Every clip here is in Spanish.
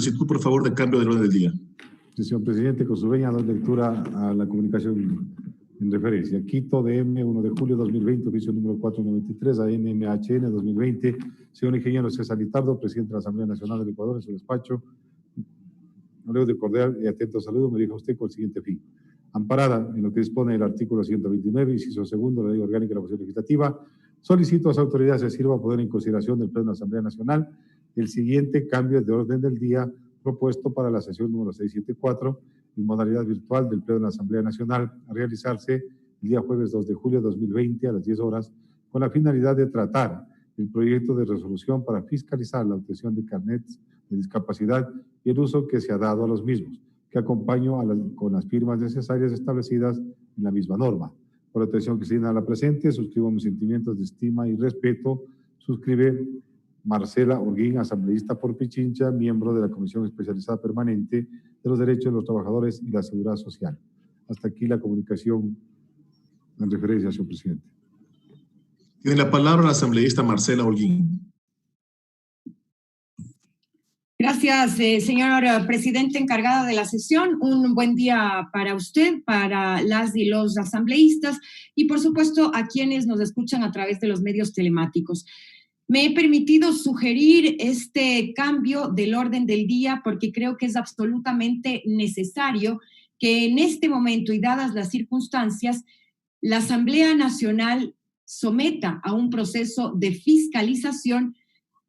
solicitud, por favor, de cambio del orden del día. Sí, señor presidente, con su venia doy lectura a la comunicación en referencia. Quito, DM, 1 de julio 2020, oficio número 493, a NMHN 2020. Señor ingeniero César Litardo, presidente de la Asamblea Nacional del Ecuador, en su despacho. No leo de cordial y atento saludo, me dirige a usted con el siguiente fin. Amparada en lo que dispone el artículo 129, inciso segundo de la Ley Orgánica de la Función Legislativa, solicito a las autoridades se sirva a poner en consideración del Pleno de la Asamblea Nacional el siguiente cambio de orden del día propuesto para la sesión número 674 en modalidad virtual del Pleno de la Asamblea Nacional a realizarse el día jueves 2 de julio de 2020 a las 10 horas con la finalidad de tratar el proyecto de resolución para fiscalizar la obtención de carnets de discapacidad y el uso que se ha dado a los mismos, que acompaño con las firmas necesarias establecidas en la misma norma. Por la atención que se tiene a la presente, suscribo mis sentimientos de estima y respeto. Suscribe Marcela Holguín, asambleísta por Pichincha, miembro de la Comisión Especializada Permanente de los Derechos de los Trabajadores y la Seguridad Social. Hasta aquí la comunicación en referencia, señor presidente. Tiene la palabra la asambleísta Marcela Holguín. Gracias, señor presidente encargado de la sesión. Un buen día para usted, para las y los asambleístas y, por supuesto, a quienes nos escuchan a través de los medios telemáticos. Me he permitido sugerir este cambio del orden del día porque creo que es absolutamente necesario que en este momento y dadas las circunstancias, la Asamblea Nacional someta a un proceso de fiscalización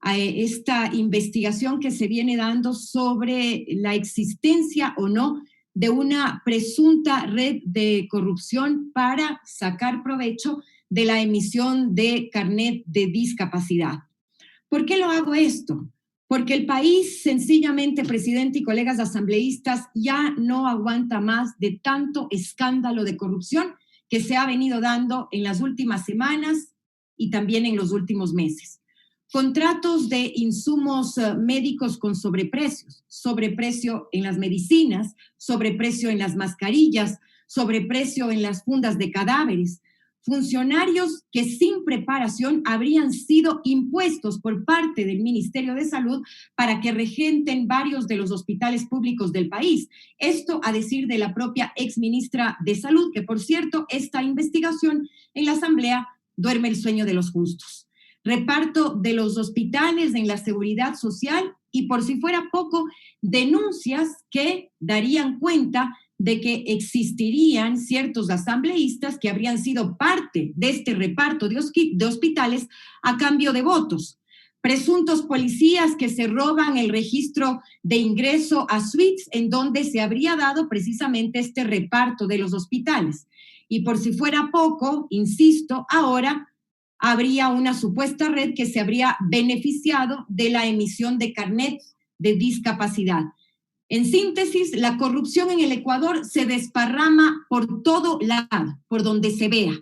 a esta investigación que se viene dando sobre la existencia o no de una presunta red de corrupción para sacar provecho de la emisión de carnet de discapacidad. ¿Por qué lo hago esto? Porque el país, sencillamente, presidente y colegas asambleístas, ya no aguanta más de tanto escándalo de corrupción que se ha venido dando en las últimas semanas y también en los últimos meses. Contratos de insumos médicos con sobreprecio en las medicinas, sobreprecio en las mascarillas, sobreprecio en las fundas de cadáveres, funcionarios que sin preparación habrían sido impuestos por parte del Ministerio de Salud para que regenten varios de los hospitales públicos del país. Esto a decir de la propia exministra de Salud, que por cierto, esta investigación en la Asamblea duerme el sueño de los justos. Reparto de los hospitales en la seguridad social y, por si fuera poco, denuncias que darían cuenta de que existirían ciertos asambleístas que habrían sido parte de este reparto de hospitales a cambio de votos. Presuntos policías que se roban el registro de ingreso a suites en donde se habría dado precisamente este reparto de los hospitales. Y por si fuera poco, insisto, ahora habría una supuesta red que se habría beneficiado de la emisión de carnets de discapacidad. En síntesis, la corrupción en el Ecuador se desparrama por todo lado, por donde se vea.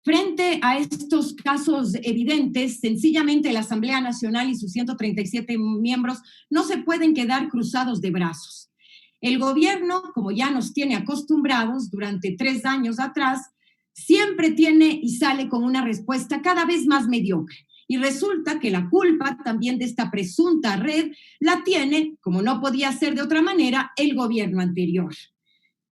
Frente a estos casos evidentes, sencillamente la Asamblea Nacional y sus 137 miembros no se pueden quedar cruzados de brazos. El gobierno, como ya nos tiene acostumbrados durante 3 años atrás, siempre tiene y sale con una respuesta cada vez más mediocre. Y resulta que la culpa también de esta presunta red la tiene, como no podía ser de otra manera, el gobierno anterior.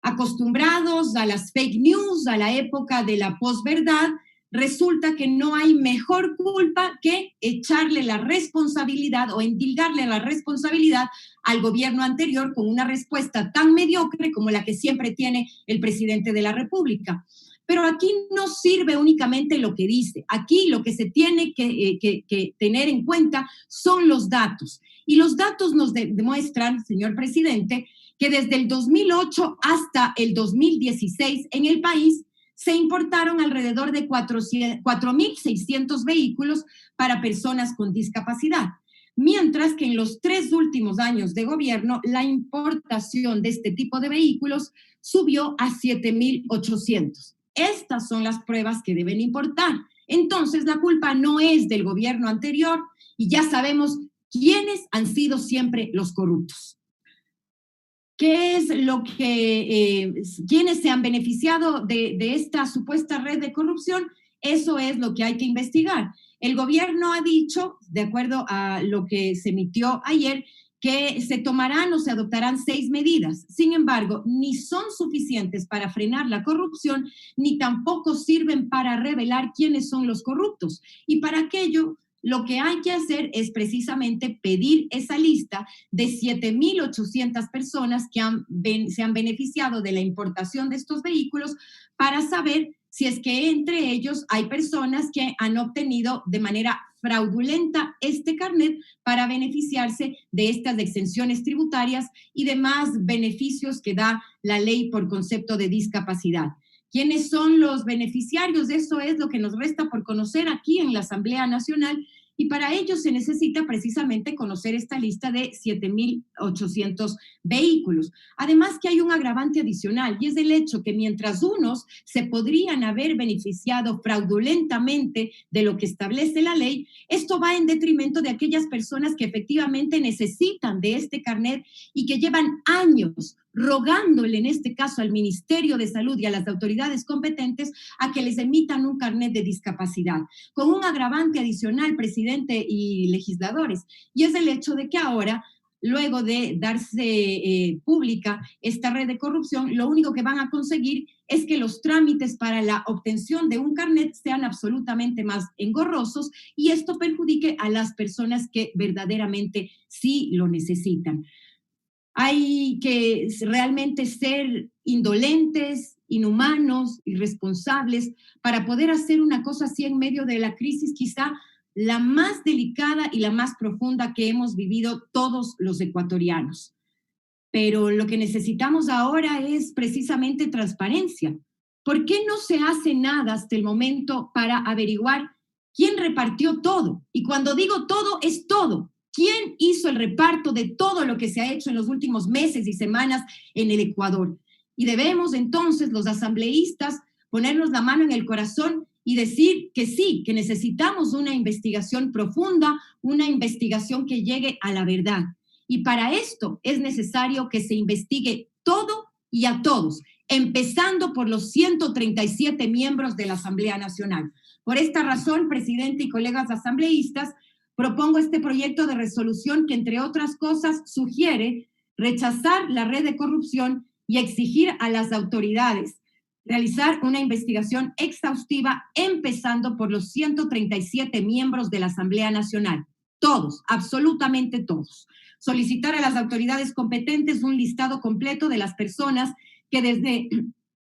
Acostumbrados a las fake news, a la época de la posverdad, resulta que no hay mejor culpa que echarle la responsabilidad o endilgarle la responsabilidad al gobierno anterior con una respuesta tan mediocre como la que siempre tiene el presidente de la República. Pero aquí no sirve únicamente lo que dice. Aquí lo que se tiene que tener en cuenta son los datos. Y los datos nos demuestran, señor presidente, que desde el 2008 hasta el 2016 en el país se importaron alrededor de 4.600 vehículos para personas con discapacidad. Mientras que en los 3 últimos años de gobierno, la importación de este tipo de vehículos subió a 7.800. Estas son las pruebas que deben importar. Entonces, la culpa no es del gobierno anterior y ya sabemos quiénes han sido siempre los corruptos. ¿Qué es lo que, quiénes se han beneficiado de esta supuesta red de corrupción? Eso es lo que hay que investigar. El gobierno ha dicho, de acuerdo a lo que se emitió ayer, que se tomarán o se adoptarán 6 medidas. Sin embargo, ni son suficientes para frenar la corrupción, ni tampoco sirven para revelar quiénes son los corruptos. Y para aquello, lo que hay que hacer es precisamente pedir esa lista de 7.800 personas que se han beneficiado de la importación de estos vehículos para saber si es que entre ellos hay personas que han obtenido de manera fraudulenta este carnet para beneficiarse de estas exenciones tributarias y demás beneficios que da la ley por concepto de discapacidad. ¿Quiénes son los beneficiarios? Eso es lo que nos resta por conocer aquí en la Asamblea Nacional, y para ello se necesita precisamente conocer esta lista de 7.800 vehículos. Además que hay un agravante adicional, y es el hecho que mientras unos se podrían haber beneficiado fraudulentamente de lo que establece la ley, esto va en detrimento de aquellas personas que efectivamente necesitan de este carnet y que llevan años rogándole en este caso al Ministerio de Salud y a las autoridades competentes a que les emitan un carnet de discapacidad, con un agravante adicional, presidente y legisladores, y es el hecho de que ahora, luego de darse pública esta red de corrupción, lo único que van a conseguir es que los trámites para la obtención de un carnet sean absolutamente más engorrosos y esto perjudique a las personas que verdaderamente sí lo necesitan. Hay que realmente ser indolentes, inhumanos, irresponsables para poder hacer una cosa así en medio de la crisis quizá la más delicada y la más profunda que hemos vivido todos los ecuatorianos. Pero lo que necesitamos ahora es precisamente transparencia. ¿Por qué no se hace nada hasta el momento para averiguar quién repartió todo? Y cuando digo todo, es todo. ¿Quién hizo el reparto de todo lo que se ha hecho en los últimos meses y semanas en el Ecuador? Y debemos entonces los asambleístas ponernos la mano en el corazón y decir que sí, que necesitamos una investigación profunda, una investigación que llegue a la verdad. Y para esto es necesario que se investigue todo y a todos, empezando por los 137 miembros de la Asamblea Nacional. Por esta razón, presidente y colegas asambleístas, propongo este proyecto de resolución que, entre otras cosas, sugiere rechazar la red de corrupción y exigir a las autoridades realizar una investigación exhaustiva, empezando por los 137 miembros de la Asamblea Nacional. Todos, absolutamente todos. Solicitar a las autoridades competentes un listado completo de las personas que desde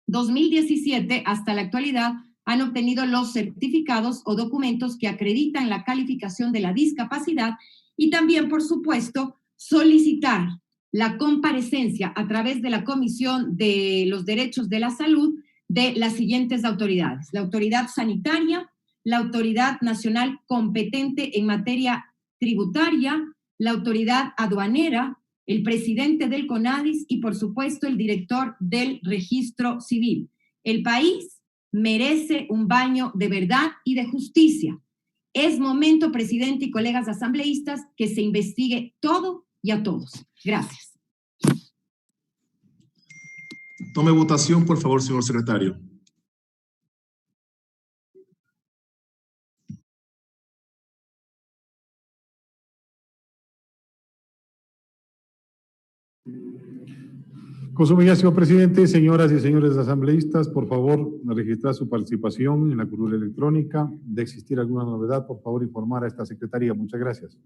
2017 hasta la actualidad han obtenido los certificados o documentos que acreditan la calificación de la discapacidad y también, por supuesto, solicitar la comparecencia a través de la Comisión de los Derechos de la Salud de las siguientes autoridades: la autoridad sanitaria, la autoridad nacional competente en materia tributaria, la autoridad aduanera, el presidente del CONADIS y, por supuesto, el director del registro civil. El país merece un baño de verdad y de justicia. Es momento, presidente y colegas asambleístas, que se investigue todo y a todos. Gracias. Tome votación, por favor, señor secretario. Con su humildad, señor presidente, señoras y señores asambleístas, por favor, registrar su participación en la curul electrónica. De existir alguna novedad, por favor, informar a esta secretaría. Muchas gracias.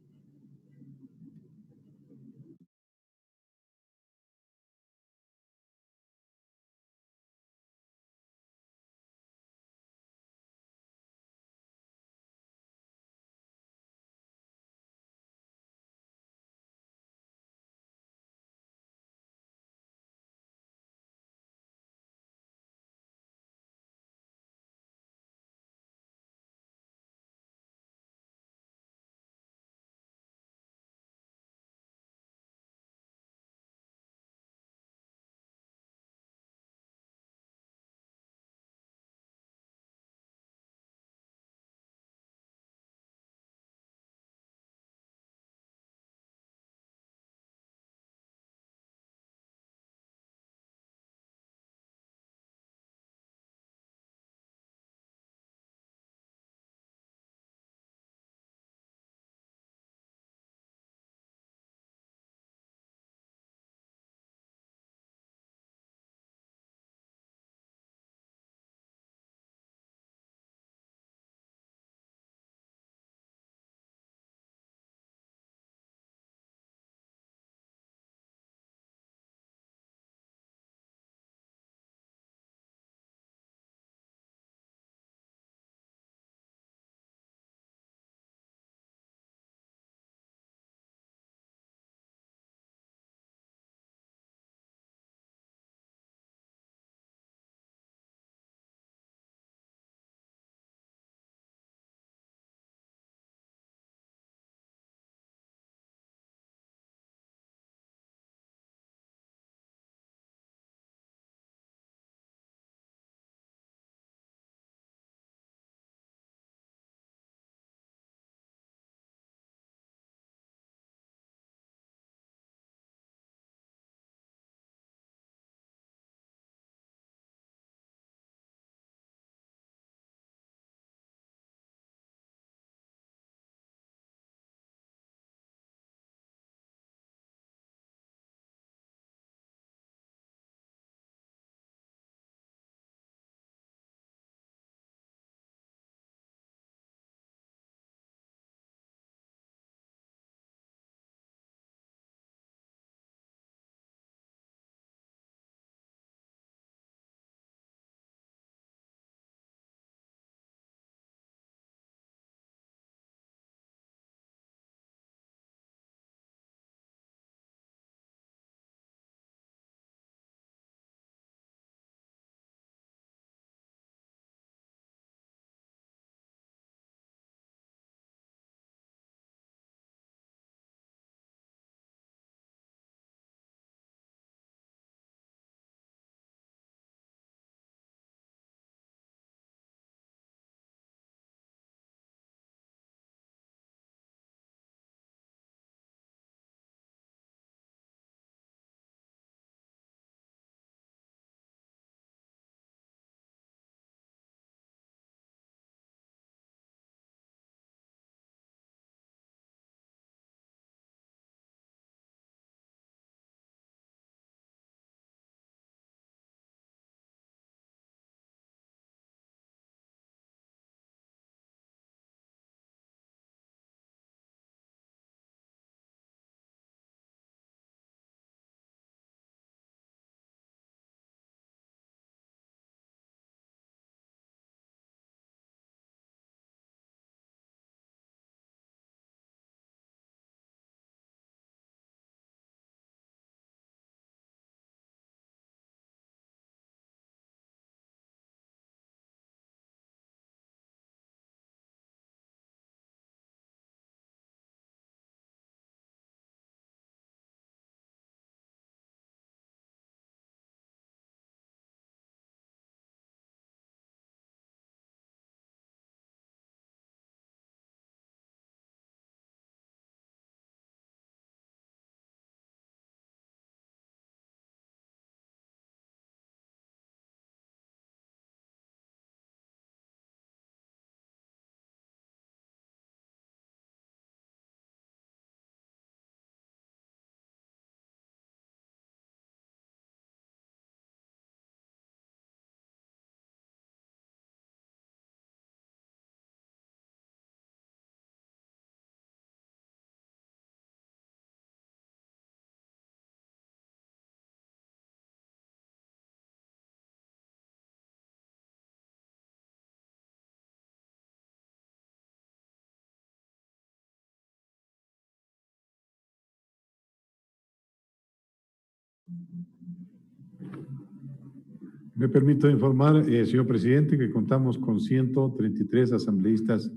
Me permito informar, señor presidente, que contamos con 133 asambleístas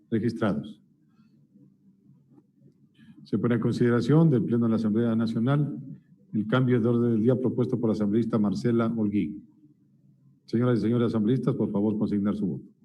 registrados. Se pone a consideración del Pleno de la Asamblea Nacional el cambio de orden del día propuesto por la asambleísta Marcela Holguín. Señoras y señores asambleístas, por favor, consignar su voto.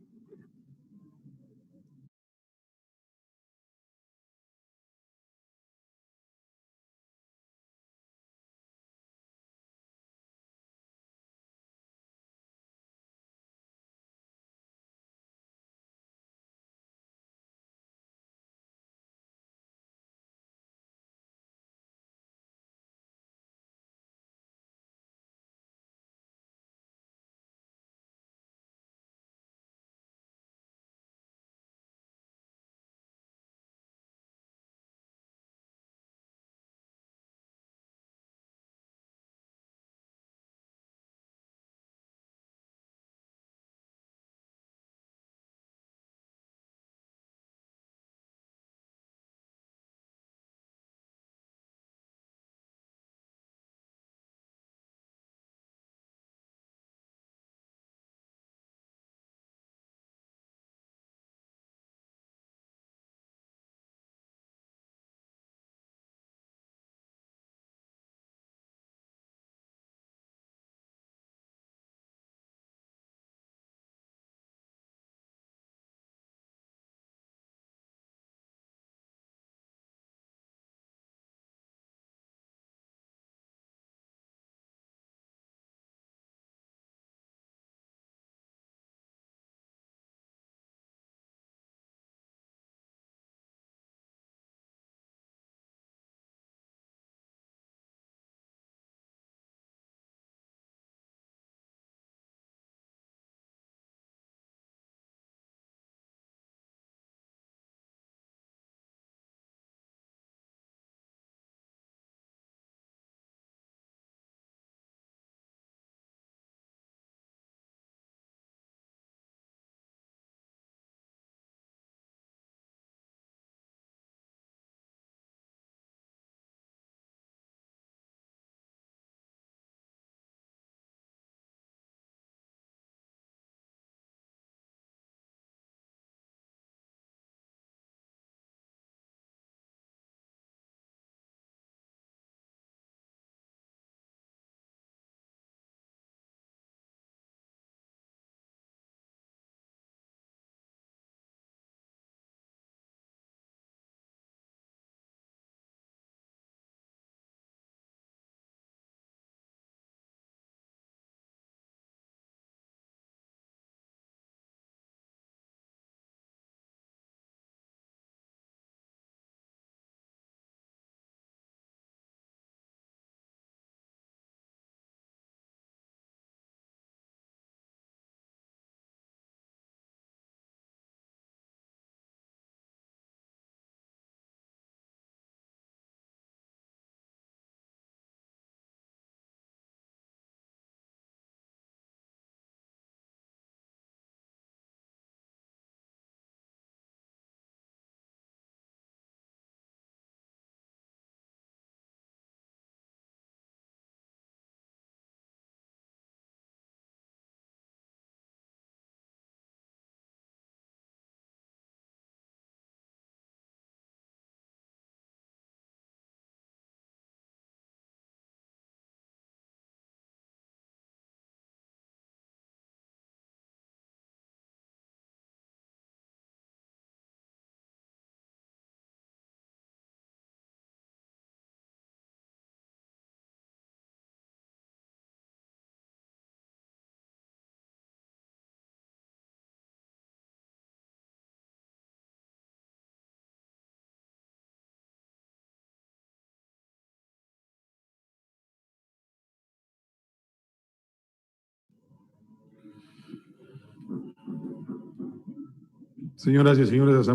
Señoras y señores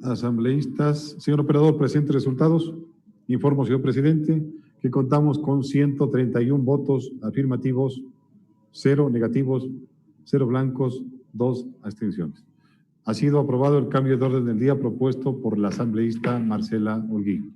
asambleístas, señor operador, presente resultados. Informo, señor presidente, que contamos con 131 votos afirmativos, 0 negativos, 0 blancos, 2 abstenciones. Ha sido aprobado el cambio de orden del día propuesto por la asambleísta Marcela Holguín.